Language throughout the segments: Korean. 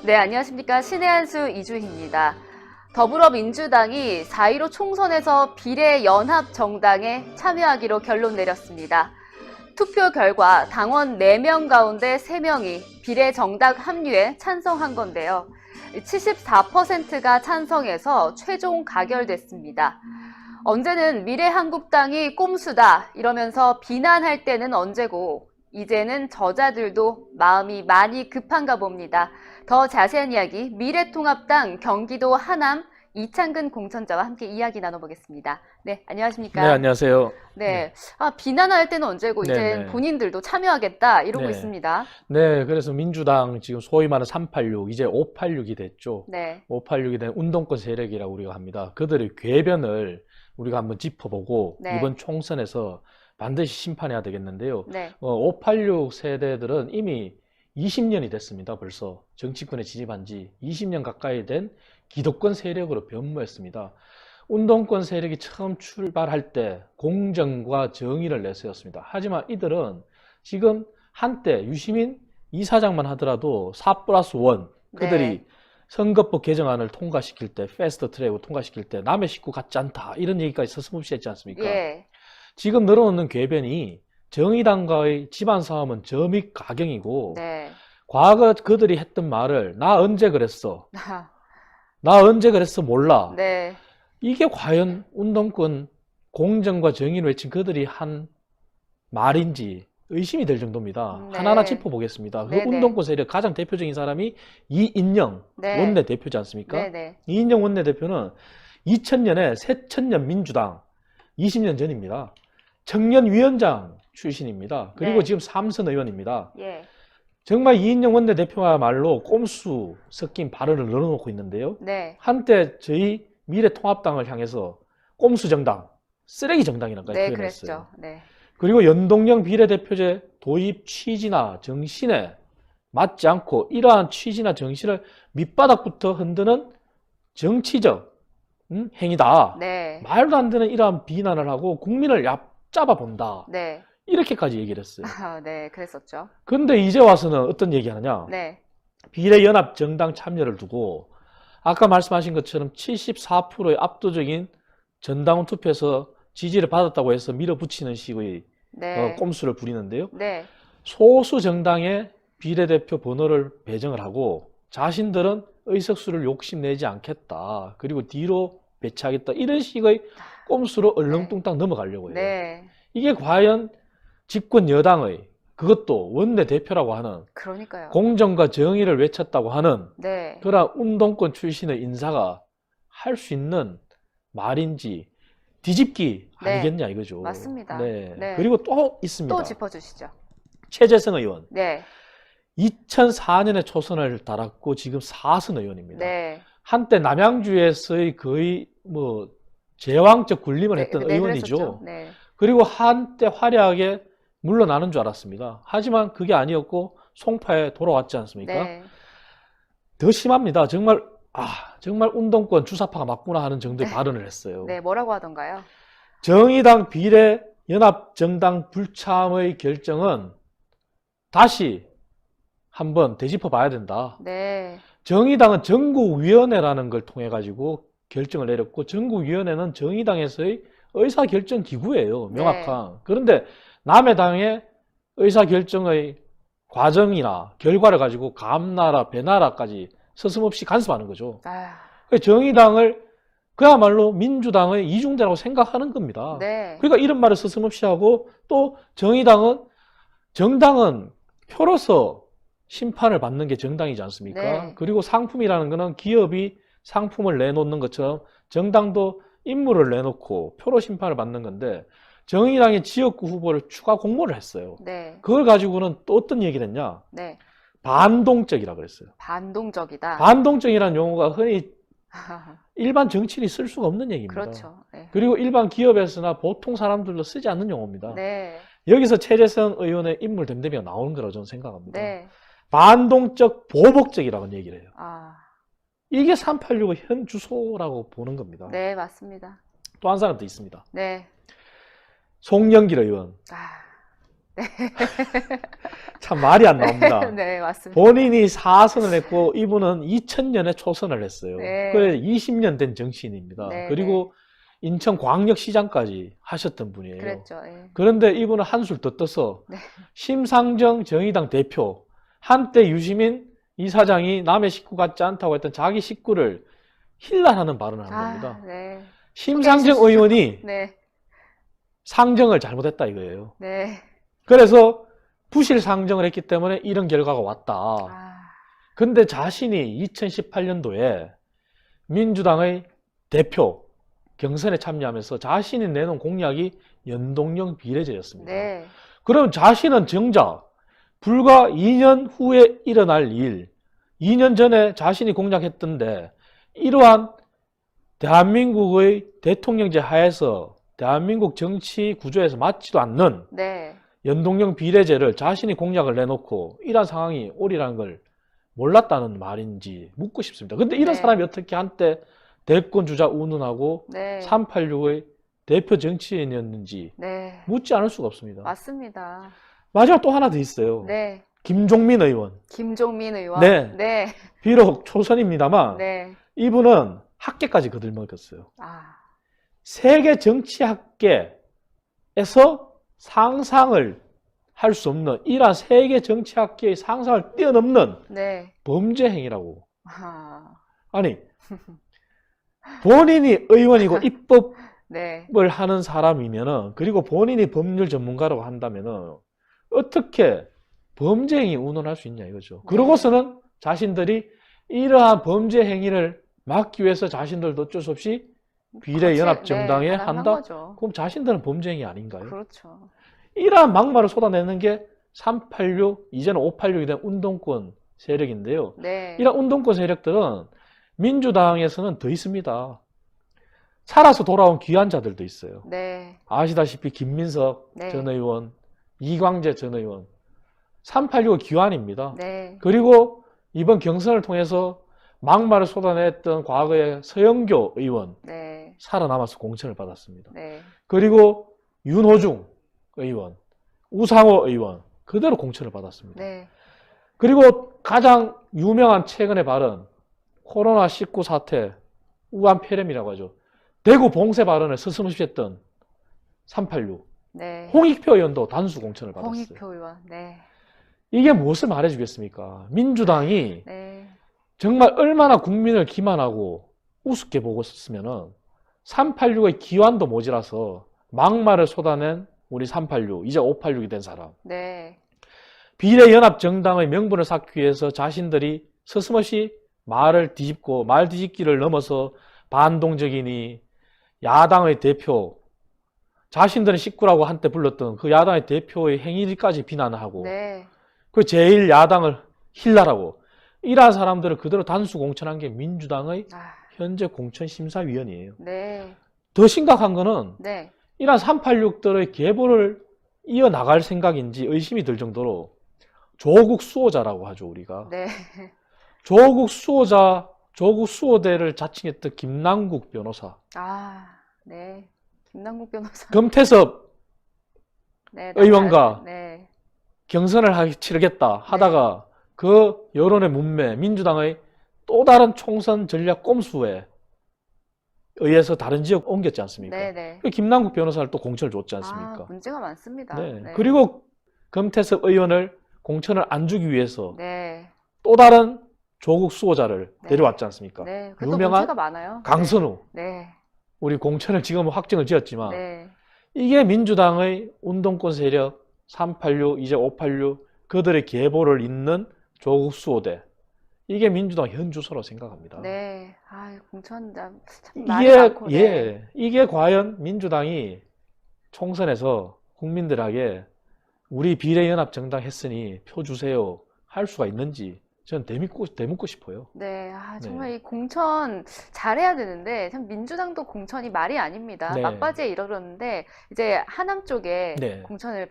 네, 안녕하십니까. 신의 한수 이주희입니다. 더불어민주당이 4.15 총선에서 비례연합정당에 참여하기로 결론 내렸습니다. 투표 결과 당원 4명 가운데 3명이 비례정당 합류에 찬성한 건데요. 74%가 찬성해서 최종 가결됐습니다. 언제는 미래한국당이 꼼수다 이러면서 비난할 때는 언제고 이제는 저자들도 마음이 많이 급한가 봅니다. 더 자세한 이야기 미래통합당 경기도 하남 이창근 공천자와 함께 이야기 나눠보겠습니다. 네, 안녕하십니까? 네, 안녕하세요. 네, 비난할 때는 언제고 이제 네. 본인들도 참여하겠다 이러고 네. 있습니다. 네, 그래서 민주당 지금 소위 말하는 386, 이제 586이 됐죠. 네, 586이 된 운동권 세력이라고 우리가 합니다. 그들의 궤변을 우리가 한번 짚어보고 네. 이번 총선에서 반드시 심판해야 되겠는데요. 네, 586 세대들은 이미 20년이 됐습니다. 벌써 정치권에 진입한 지 20년 가까이 된 기득권 세력으로 변모했습니다. 운동권 세력이 처음 출발할 때 공정과 정의를 내세웠습니다. 하지만 이들은 지금 한때 유시민 이사장만 하더라도 4+1 그들이 네. 선거법 개정안을 통과시킬 때 패스트 트랙으로 통과시킬 때 남의 식구 같지 않다 이런 얘기까지 서슴없이 했지 않습니까? 예. 지금 늘어놓는 궤변이 정의당과의 집안 싸움은 점입 가경이고 네. 과거 그들이 했던 말을 나 언제 그랬어? 나 언제 그랬어? 몰라. 네. 이게 과연 운동권 공정과 정의를 외친 그들이 한 말인지 의심이 될 정도입니다. 네. 하나하나 짚어보겠습니다. 그 네네. 운동권 세력 가장 대표적인 사람이 이인영 네. 원내대표지 않습니까? 네네. 이인영 원내대표는 2000년에 새천년 민주당 20년 전입니다. 청년위원장 출신입니다. 그리고 네. 지금 삼선 의원입니다. 예. 정말 이인영 원내대표야말로 꼼수 섞인 발언을 늘어놓고 있는데요. 네. 한때 저희 미래통합당을 향해서 꼼수 정당, 쓰레기 정당이라고까지 네, 표현했어요. 그랬죠. 네. 그리고 연동형 비례대표제 도입 취지나 정신에 맞지 않고 이러한 취지나 정신을 밑바닥부터 흔드는 정치적 행위다. 네. 말도 안 되는 이러한 비난을 하고 국민을 얕잡아 본다. 네. 이렇게까지 얘기를 했어요. 네, 그랬었죠. 근데 이제 와서는 어떤 얘기하느냐? 네. 비례연합 정당 참여를 두고 아까 말씀하신 것처럼 74%의 압도적인 전당원 투표에서 지지를 받았다고 해서 밀어붙이는 식의 네. 꼼수를 부리는데요. 네. 소수 정당의 비례대표 번호를 배정을 하고 자신들은 의석수를 욕심내지 않겠다. 그리고 뒤로 배치하겠다. 이런 식의 꼼수로 얼렁뚱땅 넘어가려고 해요. 네. 이게 과연 집권 여당의 그것도 원내대표라고 하는 그러니까요. 공정과 정의를 외쳤다고 하는 네. 그러한 운동권 출신의 인사가 할 수 있는 말인지 뒤집기 네. 아니겠냐 이거죠. 맞습니다. 네. 네. 그리고 또 있습니다. 또 짚어주시죠. 최재성 의원. 네. 2004년에 초선을 달았고 지금 4선 의원입니다. 네. 한때 남양주에서의 거의 뭐 제왕적 군림을 네, 했던 네, 의원이죠. 그랬었죠. 네. 그리고 한때 화려하게 물러나는 줄 알았습니다. 하지만 그게 아니었고 송파에 돌아왔지 않습니까? 네. 더 심합니다. 정말 정말 운동권 주사파가 맞구나 하는 정도의 발언을 했어요. 네, 뭐라고 하던가요? 정의당 비례 연합정당 불참의 결정은 다시 한번 되짚어 봐야 된다. 네. 정의당은 전국위원회라는 걸 통해 가지고 결정을 내렸고 전국위원회는 정의당에서의 의사결정 기구예요. 명확한. 그런데 남의 당의 의사결정의 과정이나 결과를 가지고 감나라 배나라까지 서슴없이 간섭하는 거죠. 정의당을 그야말로 민주당의 이중대라고 생각하는 겁니다. 네. 그러니까 이런 말을 서슴없이 하고 또 정당은 표로서 심판을 받는 게 정당이지 않습니까? 네. 그리고 상품이라는 거는 기업이 상품을 내놓는 것처럼 정당도 임무를 내놓고 표로 심판을 받는 건데 정의당의 지역구 후보를 추가 공모를 했어요. 네. 그걸 가지고는 또 어떤 얘기를 했냐? 네. 반동적이라고 그랬어요. 반동적이다. 반동적이라는 용어가 흔히 일반 정치인이 쓸 수가 없는 얘기입니다. 그렇죠. 네. 그리고 일반 기업에서나 보통 사람들도 쓰지 않는 용어입니다. 네. 여기서 최재성 의원의 인물 됨됨이가 나오는 거라고 저는 생각합니다. 네. 반동적, 보복적이라고 얘기를 해요. 이게 386의 현 주소라고 보는 겁니다. 네, 맞습니다. 또 한 사람 더 있습니다. 네. 송영길 의원. 참 말이 안 나옵니다. 네, 맞습니다. 본인이 4선을 했고 이분은 2000년에 초선을 했어요. 네. 그래 20년 된 정치인입니다. 네, 그리고 인천광역시장까지 하셨던 분이에요. 그랬죠. 예. 그런데 이분은 한술 더 떠서 네. 심상정 정의당 대표, 한때 유시민 이사장이 남의 식구 같지 않다고 했던 자기 식구를 힐난하는 발언을 한 겁니다. 네. 심상정 소개해 의원이 네. 상정을 잘못했다 이거예요. 네. 그래서 부실 상정을 했기 때문에 이런 결과가 왔다. 아, 근데 자신이 2018년도에 민주당의 대표 경선에 참여하면서 자신이 내놓은 공약이 연동형 비례제였습니다. 네. 그럼 자신은 정작 불과 2년 후에 일어날 일, 2년 전에 자신이 공약했던데 이러한 대한민국의 대통령제 하에서 대한민국 정치 구조에서 맞지도 않는 네. 연동형 비례제를 자신이 공약을 내놓고 이러한 상황이 오리라는 걸 몰랐다는 말인지 묻고 싶습니다. 근데 이런 네. 사람이 어떻게 한때 대권 주자 운운하고 네. 386의 대표 정치인이었는지 네. 묻지 않을 수가 없습니다. 맞습니다. 마지막 또 하나 더 있어요. 네. 김종민 의원. 김종민 의원. 네. 네. 비록 초선입니다만 네. 이분은 학계까지 거들먹었어요. 아, 세계 정치학계에서 상상을 할 수 없는 이러한 세계 정치학계의 상상을 뛰어넘는 네. 범죄 행위라고. 아, 아니 본인이 의원이고 입법을 네. 하는 사람이면은 그리고 본인이 법률 전문가라고 한다면은 어떻게 범죄 행위 운운할 수 있냐 이거죠. 그러고서는 자신들이 이러한 범죄 행위를 막기 위해서 자신들도 어쩔 수 없이 비례연합정당에 네, 한다? 거죠. 그럼 자신들은 범죄 행위 아닌가요? 그렇죠. 이러한 막말을 쏟아내는 게 386, 이제는 586이 된 운동권 세력인데요. 네. 이런 운동권 세력들은 민주당에서는 더 있습니다. 살아서 돌아온 귀한 자들도 있어요. 네. 아시다시피 김민석 네. 전 의원, 이광재 전 의원, 386은 귀환입니다. 네. 그리고 이번 경선을 통해서 막말을 쏟아냈던 과거의 서영교 의원, 네. 살아남아서 공천을 받았습니다. 네. 그리고 윤호중 의원, 우상호 의원, 그대로 공천을 받았습니다. 네. 그리고 가장 유명한 최근의 발언, 코로나19 사태, 우한 폐렴이라고 하죠. 대구 봉쇄 발언을 서슴없이 했던 386. 네. 홍익표 의원도 단수 공천을 받았어요. 홍익표 의원. 네. 이게 무엇을 말해주겠습니까? 민주당이 네. 정말 얼마나 국민을 기만하고 우습게 보고 있었으면은 386의 기완도 모자라서 막말을 쏟아낸 우리 386, 이제 586이 된 사람. 네. 비례연합정당의 명분을 쌓기 위해서 자신들이 서슴없이 말을 뒤집고 말 뒤집기를 넘어서 반동적이니 야당의 대표, 자신들의 식구라고 한때 불렀던 그 야당의 대표의 행위까지 비난하고 네. 그 제1야당을 힐라라고 이러한 사람들을 그대로 단수 공천한 게 민주당의 아, 현재 공천심사위원이에요. 네. 더 심각한 거는 네. 이러한 386들의 계보를 이어나갈 생각인지 의심이 들 정도로 조국 수호자라고 하죠, 우리가. 네. 조국 수호자, 조국 수호대를 자칭했던 김남국 변호사. 아, 네. 김남국 변호사. 금태섭 네. 의원과 네. 경선을 치르겠다 하다가 그 여론의 문매, 민주당의 또 다른 총선 전략 꼼수에 의해서 다른 지역 옮겼지 않습니까? 네. 네. 그 김남국 변호사를 또 공천을 줬지 아, 않습니까? 문제가 많습니다. 네. 네. 그리고 금태섭 의원을 공천을 안 주기 위해서 네. 또 다른 조국 수호자를 네. 데려왔지 않습니까? 네. 그것도 유명한 문제가 많아요. 강선우. 네. 우리 공천을 지금 확정을 지었지만 네. 이게 민주당의 운동권 세력 386, 이제 586 그들의 계보를 잇는 조국 수호대. 이게 민주당 현 주소로 생각합니다. 네. 아, 공천 참 말이 많고. 네. 이게 과연 민주당이 총선에서 국민들에게 우리 비례연합정당 했으니 표 주세요 할 수가 있는지 저는 되묻고 싶어요. 네, 아, 정말 네. 이 공천 잘해야 되는데, 참 민주당도 공천이 말이 아닙니다. 네. 막바지에 이르렀는데, 이제 하남 쪽에 네. 공천을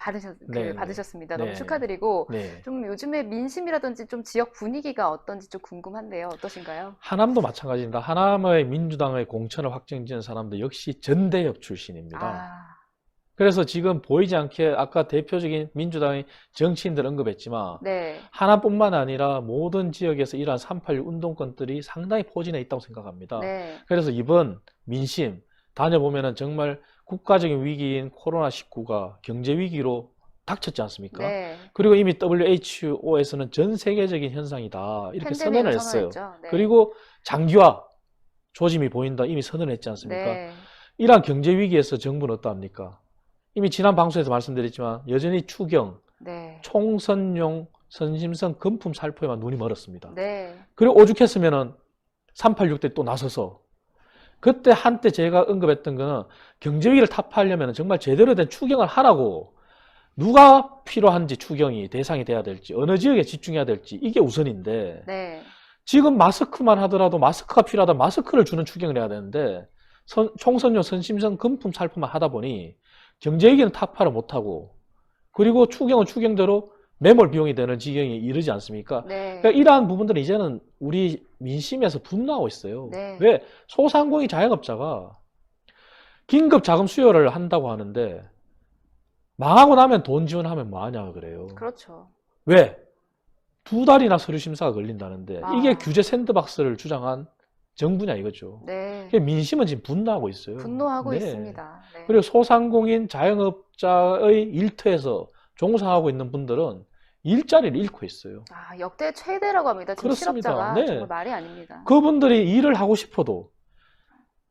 네. 받으셨습니다. 네. 너무 축하드리고, 네. 좀 요즘에 민심이라든지 좀 지역 분위기가 어떤지 좀 궁금한데요. 어떠신가요? 하남도 마찬가지입니다. 하남의 민주당의 공천을 확정지은 사람도 역시 전대협 출신입니다. 아, 그래서 지금 보이지 않게 아까 대표적인 민주당의 정치인들 언급했지만 네. 하나뿐만 아니라 모든 지역에서 이러한 386 운동권들이 상당히 포진해 있다고 생각합니다. 네. 그래서 이번 민심 다녀보면은 정말 국가적인 위기인 코로나19가 경제 위기로 닥쳤지 않습니까? 네. 그리고 이미 WHO에서는 전 세계적인 현상이다 이렇게 선언을 팬데믹을 했어요. 선언했죠. 네. 그리고 장기화 조짐이 보인다 이미 선언을 했지 않습니까? 네. 이러한 경제 위기에서 정부는 어떠합니까? 이미 지난 방송에서 말씀드렸지만 여전히 추경, 네. 총선용 선심성 금품 살포에만 눈이 멀었습니다. 네. 그리고 오죽했으면은 386대 또 나서서 그때 한때 제가 언급했던 거는 경제 위기를 타파하려면 정말 제대로 된 추경을 하라고 누가 필요한지 추경이 대상이 돼야 될지 어느 지역에 집중해야 될지 이게 우선인데 네. 지금 마스크만 하더라도 마스크가 필요하다 마스크를 주는 추경을 해야 되는데 총선용 선심성 금품 살포만 하다 보니 경제 위기는 타파를 못하고 그리고 추경은 추경대로 매몰 비용이 되는 지경에 이르지 않습니까? 네. 그러니까 이러한 부분들은 이제는 우리 민심에서 분노하고 있어요. 네. 왜? 소상공인 자영업자가 긴급 자금 수요를 한다고 하는데 망하고 나면 돈 지원하면 뭐하냐 그래요. 그렇죠. 왜? 2달이나 서류 심사가 걸린다는데 아. 이게 규제 샌드박스를 주장한 정부냐 이거죠. 네. 민심은 지금 분노하고 있어요. 분노하고 네. 있습니다. 네. 그리고 소상공인 자영업자의 일터에서 종사하고 있는 분들은 일자리를 잃고 있어요. 아, 역대 최대라고 합니다. 지금 그렇습니다. 실업자가 네. 정말 말이 아닙니다. 그분들이 일을 하고 싶어도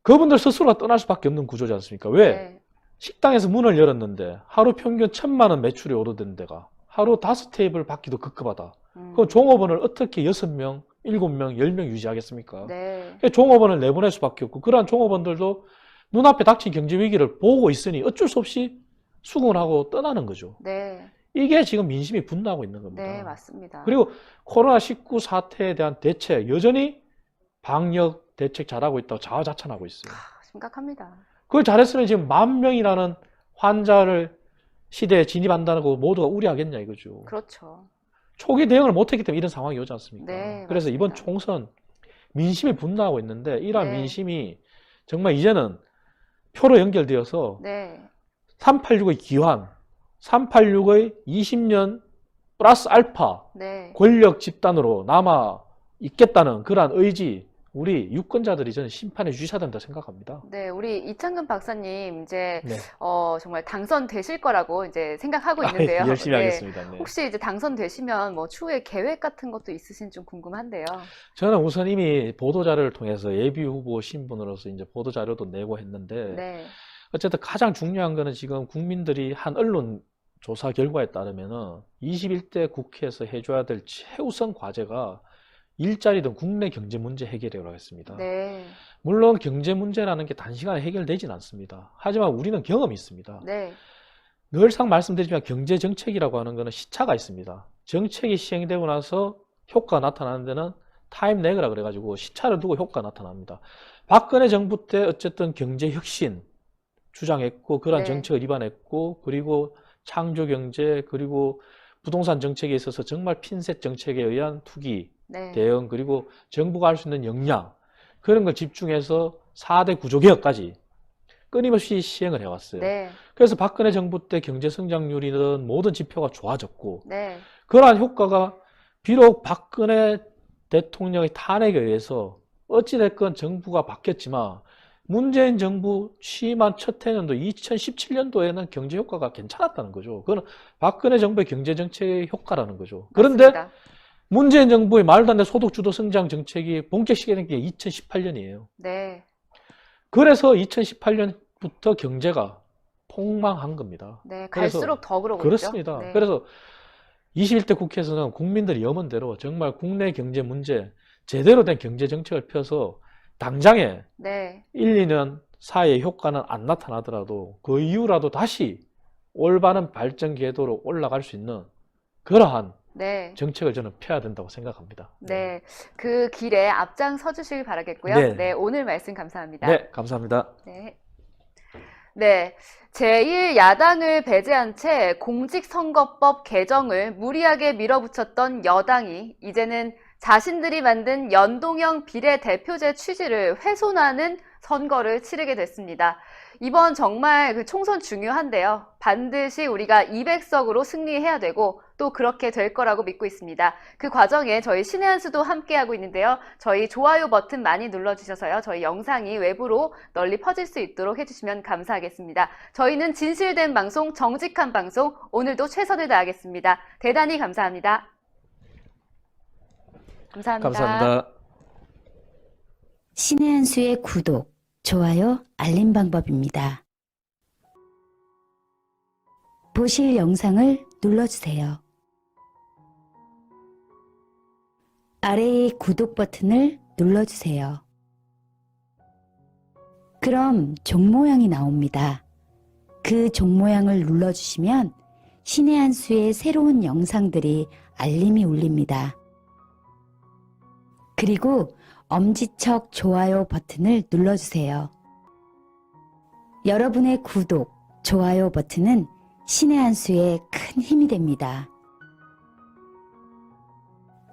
그분들 스스로가 떠날 수밖에 없는 구조지 않습니까? 왜? 네. 식당에서 문을 열었는데 하루 평균 1,000만 원 매출이 오르던 데가 하루 5테이블 받기도 급급하다. 그 종업원을 어떻게 6명, 7명, 10명 유지하겠습니까? 네. 종업원을 내보낼 수밖에 없고 그러한 종업원들도 눈앞에 닥친 경제 위기를 보고 있으니 어쩔 수 없이 수긍을 하고 떠나는 거죠. 네. 이게 지금 민심이 분노하고 있는 겁니다. 네, 맞습니다. 그리고 코로나19 사태에 대한 대책 여전히 방역 대책 잘하고 있다고 자화자찬하고 있어요. 심각합니다. 그걸 잘했으면 지금 10,000명이라는 환자를 시대에 진입한다고 모두가 우려하겠냐 이거죠. 그렇죠. 초기 대응을 못했기 때문에 이런 상황이 오지 않습니까? 네, 그래서 맞습니다. 이번 총선 민심이 분노하고 있는데 이러한 네. 민심이 정말 이제는 표로 연결되어서 네. 386의 기환, 386의 20년 플러스 알파 네. 권력 집단으로 남아 있겠다는 그러한 의지 우리 유권자들이 저는 심판해 주셔야 된다 생각합니다. 네, 우리 이창근 박사님 이제 네. 정말 당선되실 거라고 이제 생각하고 있는데요. 열심히 네. 하겠습니다. 네. 혹시 이제 당선되시면 뭐 추후에 계획 같은 것도 있으신지 좀 궁금한데요. 저는 우선 이미 보도자료를 통해서 예비 후보 신분으로서 이제 보도자료도 내고 했는데 네. 어쨌든 가장 중요한 거는 지금 국민들이 한 언론 조사 결과에 따르면은 21대 국회에서 해줘야 될 최우선 과제가 일자리든 국내 경제 문제 해결이라고 했습니다. 네. 물론 경제 문제라는 게 단시간에 해결되진 않습니다. 하지만 우리는 경험이 있습니다. 네. 늘상 말씀드리지만 경제 정책이라고 하는 것은 시차가 있습니다. 정책이 시행되고 나서 효과가 나타나는 데는 타임 레그라 그래가지고 시차를 두고 효과가 나타납니다. 박근혜 정부 때 어쨌든 경제 혁신 주장했고 그러한 네. 정책을 입안했고 그리고 창조 경제 그리고 부동산 정책에 있어서 정말 핀셋 정책에 의한 투기 네. 대응 그리고 정부가 할 수 있는 역량 그런 걸 집중해서 4대 구조개혁까지 끊임없이 시행을 해왔어요. 네. 그래서 박근혜 정부 때 경제 성장률이든 모든 지표가 좋아졌고 네. 그러한 효과가 비록 박근혜 대통령의 탄핵에 의해서 어찌됐건 정부가 바뀌었지만 문재인 정부 취임한 첫 해년도 2017년도에는 경제 효과가 괜찮았다는 거죠. 그건 박근혜 정부의 경제 정책의 효과라는 거죠. 그런데 맞습니다. 문재인 정부의 말도 안 되는 소득주도 성장 정책이 본격 시행된 게 2018년이에요. 네. 그래서 2018년부터 경제가 폭망한 겁니다. 네. 그래서 갈수록 더 그러고 그렇습니다. 있죠. 네. 그래서 21대 국회에서는 국민들이 염원대로 정말 국내 경제 문제 제대로 된 경제 정책을 펴서 당장에 네. 1, 2년 사이에 효과는 안 나타나더라도 그 이후라도 다시 올바른 발전 궤도로 올라갈 수 있는 그러한 네. 정책을 저는 펴야 된다고 생각합니다. 네. 그 길에 앞장서 주시길 바라겠고요. 네. 네. 오늘 말씀 감사합니다. 네, 감사합니다. 네. 네. 제1야당을 배제한 채 공직선거법 개정을 무리하게 밀어붙였던 여당이 이제는 자신들이 만든 연동형 비례대표제 취지를 훼손하는 선거를 치르게 됐습니다. 이번 정말 그 총선 중요한데요. 반드시 우리가 200석으로 승리해야 되고 또 그렇게 될 거라고 믿고 있습니다. 그 과정에 저희 신의 한 수도 함께하고 있는데요. 저희 좋아요 버튼 많이 눌러주셔서요. 저희 영상이 외부로 널리 퍼질 수 있도록 해주시면 감사하겠습니다. 저희는 진실된 방송, 정직한 방송, 오늘도 최선을 다하겠습니다. 대단히 감사합니다. 감사합니다. 감사합니다. 신의 한 수의 구독, 좋아요, 알림 방법입니다. 보실 영상을 눌러주세요. 아래의 구독 버튼을 눌러주세요. 그럼 종 모양이 나옵니다. 그 종 모양을 눌러주시면 신의 한 수의 새로운 영상들이 알림이 울립니다. 그리고 엄지척 좋아요 버튼을 눌러주세요. 여러분의 구독, 좋아요 버튼은 신의 한 수에 큰 힘이 됩니다.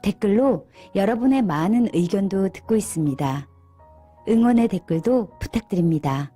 댓글로 여러분의 많은 의견도 듣고 있습니다. 응원의 댓글도 부탁드립니다.